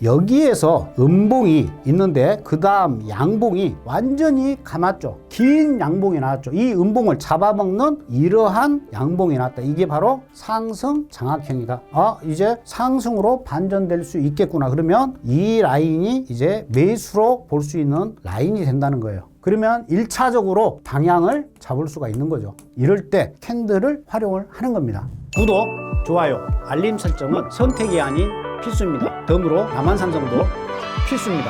여기에서 음봉이 있는데 그 다음 양봉이 완전히 감았죠. 긴 양봉이 나왔죠. 이 음봉을 잡아먹는 이러한 양봉이 나왔다. 이게 바로 상승 장악형이다. 이제 상승으로 반전될 수 있겠구나. 그러면 이 라인이 이제 매수로 볼 수 있는 라인이 된다는 거예요. 그러면 1차적으로 방향을 잡을 수가 있는 거죠. 이럴 때 캔들을 활용을 하는 겁니다. 구독, 좋아요, 알림 설정은 선택이 아닌 필수입니다. 덤으로 남한산성도 필수입니다.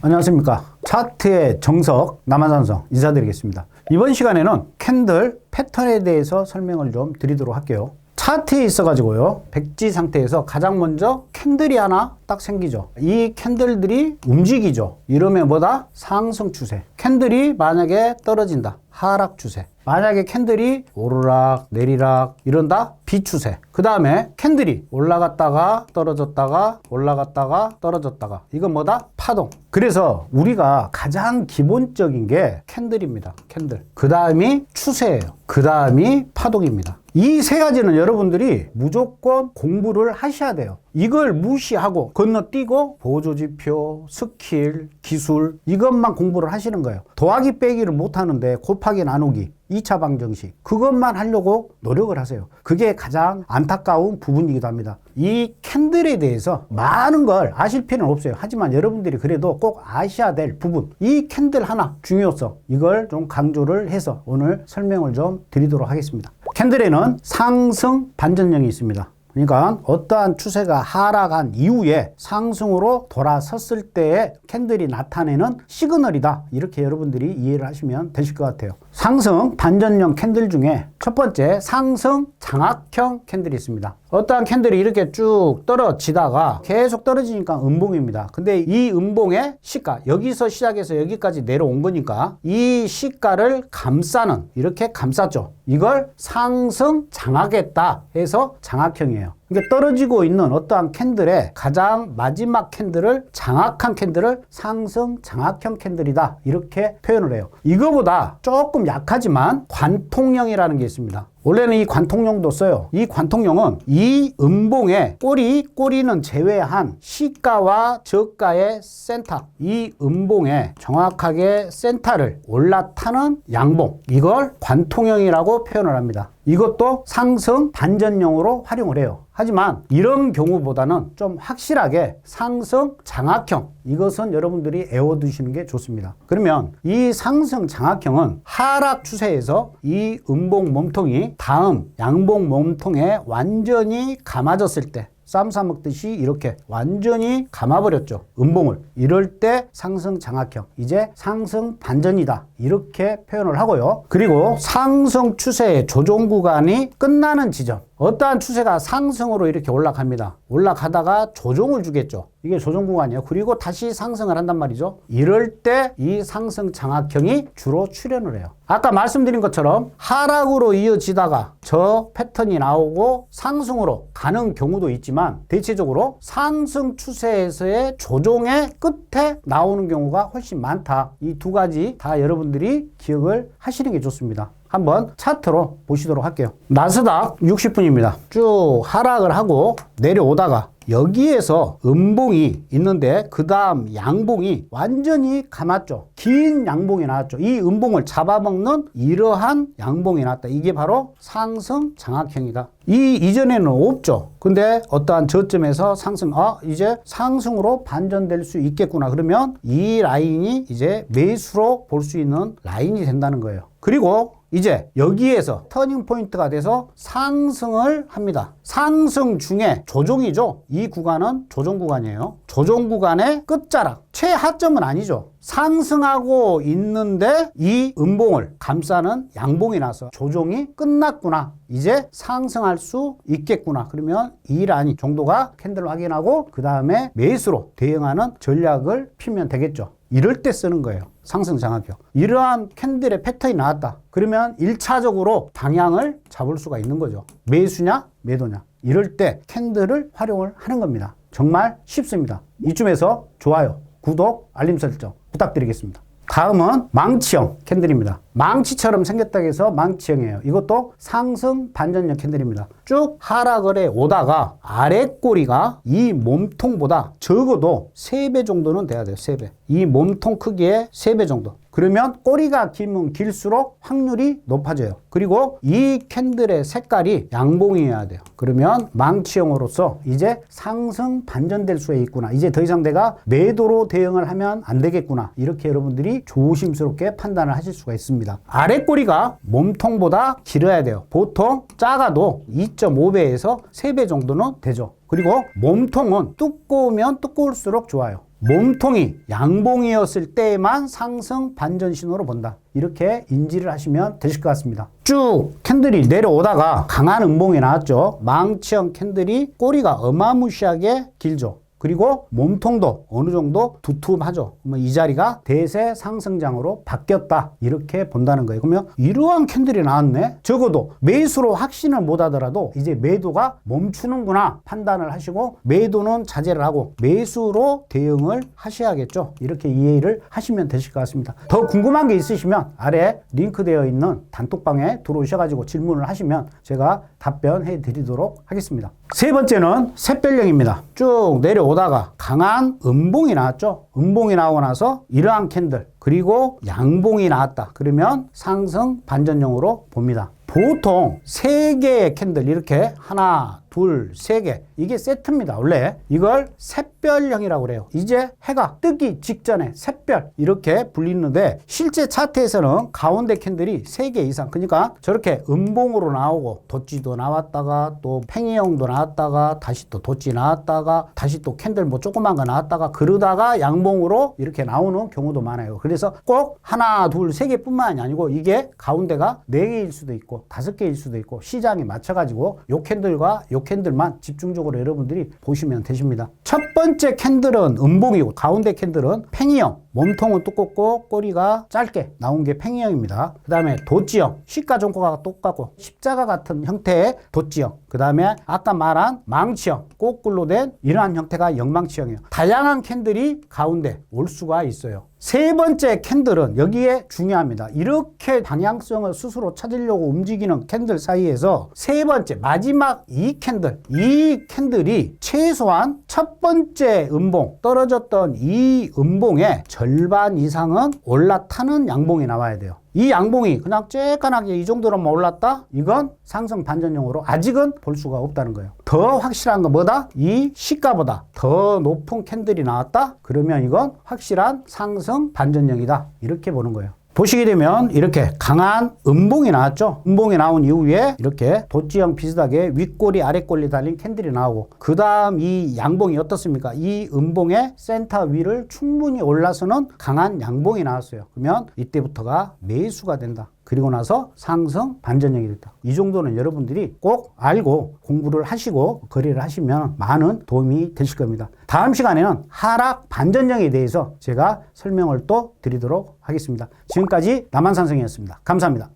안녕하십니까. 차트의 정석 남한산성 인사드리겠습니다. 이번 시간에는 캔들 패턴에 대해서 설명을 좀 드리도록 할게요. 차트에 있어가지고요, 백지 상태에서 가장 먼저 캔들이 하나 딱 생기죠. 이 캔들들이 움직이죠. 이러면 뭐다? 상승 추세. 캔들이 만약에 떨어진다. 하락 추세. 만약에 캔들이 오르락 내리락 이런다. 비추세. 그 다음에 캔들이 올라갔다가 떨어졌다가 올라갔다가 떨어졌다가 이건 뭐다? 파동. 그래서 우리가 가장 기본적인 게 캔들입니다. 캔들. 그 다음이 추세예요. 그 다음이 파동입니다. 이 세 가지는 여러분들이 무조건 공부를 하셔야 돼요. 이걸 무시하고 건너뛰고 보조지표, 스킬, 기술 이것만 공부를 하시는 거예요. 더하기 빼기를 못하는데 곱하기 나누기 2차 방정식 그것만 하려고 노력을 하세요. 그게 가장 안타까운 부분이기도 합니다. 이 캔들에 대해서 많은 걸 아실 필요는 없어요. 하지만 여러분들이 그래도 꼭 아셔야 될 부분, 이 캔들 하나 중요성 이걸 좀 강조를 해서 오늘 설명을 좀 드리도록 하겠습니다. 캔들에는 상승 반전형이 있습니다. 그러니까 어떠한 추세가 하락한 이후에 상승으로 돌아섰을 때의 캔들이 나타내는 시그널이다. 이렇게 여러분들이 이해를 하시면 되실 것 같아요. 상승 반전형 캔들 중에 첫 번째 상승 장악형 캔들이 있습니다. 어떠한 캔들이 이렇게 쭉 떨어지다가 계속 떨어지니까 음봉입니다. 근데 이 음봉의 시가, 여기서 시작해서 여기까지 내려온 거니까 이 시가를 감싸는, 이렇게 감쌌죠. 이걸 상승 장악했다 해서 장악형이에요. 그러니까 떨어지고 있는 어떠한 캔들의 가장 마지막 캔들을, 장악한 캔들을 상승 장악형 캔들이다 이렇게 표현을 해요. 이거보다 조금 약하지만 관통형이라는 게 있습니다. 원래는 이 관통형도 써요. 이 관통형은 이 음봉의 꼬리는 제외한 시가와 저가의 센터, 이 음봉의 정확하게 센터를 올라타는 양봉, 이걸 관통형이라고 표현을 합니다. 이것도 상승 반전형으로 활용을 해요. 하지만 이런 경우보다는 좀 확실하게 상승 장악형, 이것은 여러분들이 외워두시는 게 좋습니다. 그러면 이 상승 장악형은 하락 추세에서 이 음봉 몸통이 다음 양봉 몸통에 완전히 감아졌을 때, 쌈 싸먹듯이 이렇게 완전히 감아버렸죠. 음봉을. 이럴 때 상승 장악형, 이제 상승 반전이다 이렇게 표현을 하고요. 그리고 상승 추세의 조정 구간이 끝나는 지점, 어떠한 추세가 상승으로 이렇게 올라갑니다. 올라가다가 조정을 주겠죠. 이게 조정 구간이에요. 그리고 다시 상승을 한단 말이죠. 이럴 때 이 상승 장악형이 주로 출현을 해요. 아까 말씀드린 것처럼 하락으로 이어지다가 저 패턴이 나오고 상승으로 가는 경우도 있지만, 대체적으로 상승 추세에서의 조정의 끝에 나오는 경우가 훨씬 많다. 이 두 가지 다 여러분들이 기억을 하시는 게 좋습니다. 한번 차트로 보시도록 할게요. 나스닥 60분입니다. 쭉 하락을 하고 내려오다가 여기에서 음봉이 있는데 그 다음 양봉이 완전히 감았죠. 긴 양봉이 나왔죠. 이 음봉을 잡아먹는 이러한 양봉이 나왔다. 이게 바로 상승 장악형이다. 이 이전에는 없죠. 근데 어떠한 저점에서 상승, 이제 상승으로 반전될 수 있겠구나. 그러면 이 라인이 이제 매수로 볼 수 있는 라인이 된다는 거예요. 그리고 이제 여기에서 터닝 포인트가 돼서 상승을 합니다. 상승 중에 조정이죠. 이 구간은 조정 구간이에요. 조정 구간의 끝자락, 최하점은 아니죠. 상승하고 있는데 이 음봉을 감싸는 양봉이 나서 조정이 끝났구나. 이제 상승할 수 있겠구나. 그러면 이 라인 정도가 캔들을 확인하고 그 다음에 매수로 대응하는 전략을 피면 되겠죠. 이럴 때 쓰는 거예요. 상승 장악형. 이러한 캔들의 패턴이 나왔다. 그러면 1차적으로 방향을 잡을 수가 있는 거죠. 매수냐 매도냐. 이럴 때 캔들을 활용을 하는 겁니다. 정말 쉽습니다. 이쯤에서 좋아요, 구독, 알림 설정 부탁드리겠습니다. 다음은 망치형 캔들입니다. 망치처럼 생겼다고 해서 망치형이에요. 이것도 상승 반전형 캔들입니다. 쭉 하락을 해 오다가 아래 꼬리가 이 몸통보다 적어도 3배 정도는 돼야 돼요. 3배. 이 몸통 크기의 3배 정도. 그러면 꼬리가 길면 길수록 확률이 높아져요. 그리고 이 캔들의 색깔이 양봉이어야 돼요. 그러면 망치형으로서 이제 상승 반전될 수가 있구나. 이제 더 이상 내가 매도로 대응을 하면 안 되겠구나. 이렇게 여러분들이 조심스럽게 판단을 하실 수가 있습니다. 아래 꼬리가 몸통보다 길어야 돼요. 보통 작아도 2.5배에서 3배 정도는 되죠. 그리고 몸통은 두꺼우면 두꺼울수록 좋아요. 몸통이 양봉이었을 때에만 상승 반전 신호로 본다. 이렇게 인지를 하시면 되실 것 같습니다. 쭉 캔들이 내려오다가 강한 음봉이 나왔죠. 망치형 캔들이 꼬리가 어마무시하게 길죠. 그리고 몸통도 어느 정도 두툼하죠. 그러면 이 자리가 대세 상승장으로 바뀌었다. 이렇게 본다는 거예요. 그러면 이러한 캔들이 나왔네. 적어도 매수로 확신을 못 하더라도 이제 매도가 멈추는구나 판단을 하시고 매도는 자제를 하고 매수로 대응을 하셔야겠죠. 이렇게 이해를 하시면 되실 것 같습니다. 더 궁금한 게 있으시면 아래 링크되어 있는 단톡방에 들어오셔가지고 질문을 하시면 제가 답변해 드리도록 하겠습니다. 세 번째는 샛별령입니다. 쭉 내려오다가 강한 음봉이 나왔죠. 음봉이 나오고 나서 이러한 캔들 그리고 양봉이 나왔다. 그러면 상승 반전형으로 봅니다. 보통 3개의 캔들 이렇게 하나, 둘, 3개 이게 세트입니다. 원래 이걸 샛별형이라고 그래요. 이제 해가 뜨기 직전에 샛별 이렇게 불리는데 실제 차트에서는 가운데 캔들이 3개 이상 그러니까 저렇게 음봉으로 나오고 덧지도 나왔다가 또 팽이형도 나왔다가 다시 또 덧지 나왔다가 다시 또 캔들 뭐 조그만 거 나왔다가 그러다가 양봉으로 이렇게 나오는 경우도 많아요. 그래서 꼭 하나, 둘, 3개뿐만이 아니고 이게 가운데가 4개일 수도 있고 5개일 수도 있고 시장에 맞춰가지고 요 캔들과 요 캔들만 집중적으로 여러분들이 보시면 되십니다. 첫 번째 캔들은 음봉이고 가운데 캔들은 팽이형. 몸통은 두껍고 꼬리가 짧게 나온 게 팽이형입니다. 그 다음에 덧지형. 시가종가가 똑같고 십자가 같은 형태의 덧지형. 그 다음에 아까 말한 망치형. 거꾸로 된 이러한 형태가 영망치형이에요. 다양한 캔들이 가운데 올 수가 있어요. 세 번째 캔들은 여기에 중요합니다. 이렇게 방향성을 스스로 찾으려고 움직이는 캔들 사이에서 세 번째 마지막 이 캔들이 최소한 첫 번째 음봉 떨어졌던 이 음봉의 절반 이상은 올라타는 양봉이 나와야 돼요. 이 양봉이 그냥 쬐깐하게 이 정도로만 올랐다? 이건 상승 반전형으로 아직은 볼 수가 없다는 거예요. 더 확실한 건 뭐다? 이 시가보다 더 높은 캔들이 나왔다? 그러면 이건 확실한 상승 반전형이다. 이렇게 보는 거예요. 보시게 되면 이렇게 강한 음봉이 나왔죠. 음봉이 나온 이후에 이렇게 덧지형 비슷하게 윗꼬리 아랫꼬리 달린 캔들이 나오고 그 다음 이 양봉이 어떻습니까? 이 음봉의 센터 위를 충분히 올라서는 강한 양봉이 나왔어요. 그러면 이때부터가 매수가 된다. 그리고 나서 상승 반전형이 됐다. 이 정도는 여러분들이 꼭 알고 공부를 하시고 거래를 하시면 많은 도움이 되실 겁니다. 다음 시간에는 하락 반전형에 대해서 제가 설명을 또 드리도록 하겠습니다. 지금까지 남한산성이었습니다. 감사합니다.